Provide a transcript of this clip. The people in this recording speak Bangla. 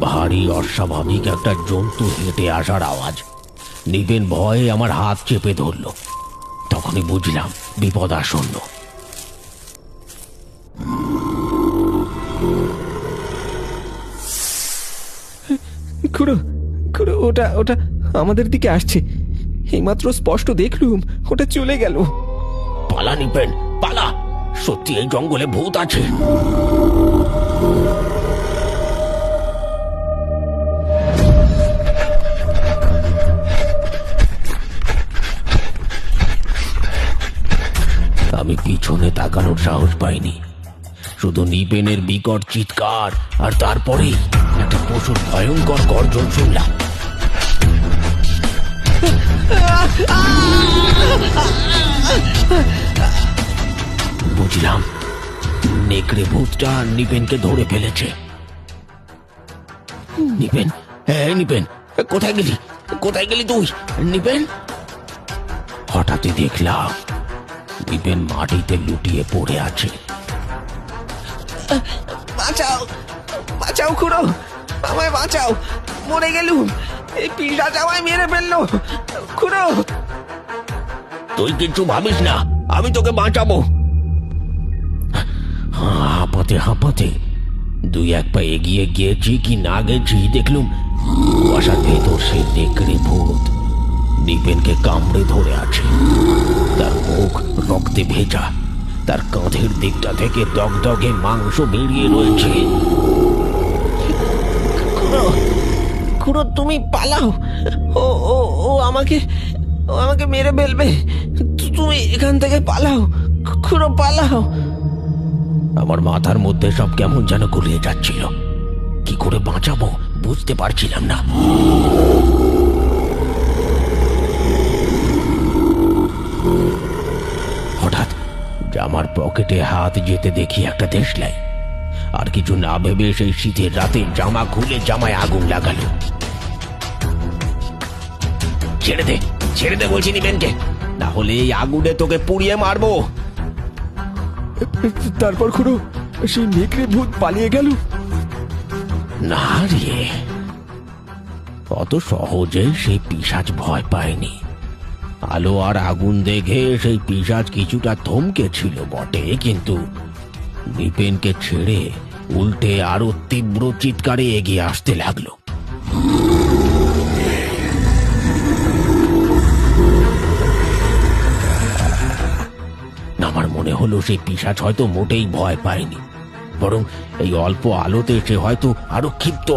ভারী অস্বাভাবিক একটা জন্তু হেঁটে আসার আওয়াজ। নিপেন ভয়ে আমার হাত চেপে ধরল। তখনই বুঝলাম বিপদ আসন্ন। খুড়ো, খুড়ো, ওটা ওটা আমাদের দিকে আসছে। এইমাত্র স্পষ্ট দেখলুম ওটা চলে গেল। পালা নিপেন, পালা! সত্যি এই জঙ্গলে ভূত আছে। আমি পিছনে তাকানোর সাহস পাইনি। শুধু নিপেনের বিকট চিৎকার, আর তারপরেই একটা পশুর ভয়ঙ্কর গর্জন শুনলাম। বুঝলাম নেকড়ে ভূতটা নিপেনকে ধরে ফেলেছে। নিপেন, হ্যাঁ নিপেন, কোথায় গেলি? কোথায় গেলি তুই নিপেন? হঠাৎই দেখলাম নিপেন মাটিতে লুটিয়ে পড়ে আছে। বাঁচাও, বাঁচাও খুড়ো, আমায় বাঁচাও, মরে গেলুম। এই পিশাচ আমায় মেরে ফেললো। খুড়ো, তুই কিচ্ছু ভাবিস না, আমি তোকে বাঁচাবো। হাঁপাতে হাঁপাতে দুই এক পা এগিয়ে গিয়েছি কি না গেছি, দেখলুম কুয়াশার ভেতর সেই নেকড়ে ভূত নিপেনকে কামড়ে ধরে আছে। তার মুখ রক্তে ভেজা, তার কাঁধের দিকটা থেকে দগদগে মাংস বেরিয়ে রয়েছে। খুড়ো, খুড়ো, তুমি পালাও। ও ও ও আমাকে ও আমাকে মেরে ফেলবে। তুমি এখান থেকে পালাও, খুড়ো, পালাও। আমার মাথার মধ্যে সব কেমন যেন গুলিয়ে যাচ্ছিল। কি করে বাঁচাবো বুঝতে পারছিলাম না। হঠাৎ জামার পকেটে হাত যেতে দেখি একটা দেশলাই। আর কিছু না ভেবে সেই শীতের রাতে জামা খুলে জামায় আগুন লাগালো। ছেড়ে দে, ছেড়ে দে বলছি নিপেনকে, না হলে এই আগুনে তোকে পুড়িয়ে মারবো। তারপর খুড়ো, সেই নেকড়ে ভূত পালিয়ে গেল? না রে, অত সহজেই সেই পিশাচ ভয় পায়নি। আলো আর আগুন দেখে সেই পিশাচ কিছুটা থমকে ছিল বটে, কিন্তু নিপেনকে ছেড়ে উল্টে আরো তীব্র চিৎকারে এগিয়ে আসতে লাগলো। আমার মনে হলো সেই পিশাচ হয়তো মোটেই ভয় পায়নি, বরং এই অল্প আলোতে সে হয়তো আরো ক্ষিপ্ত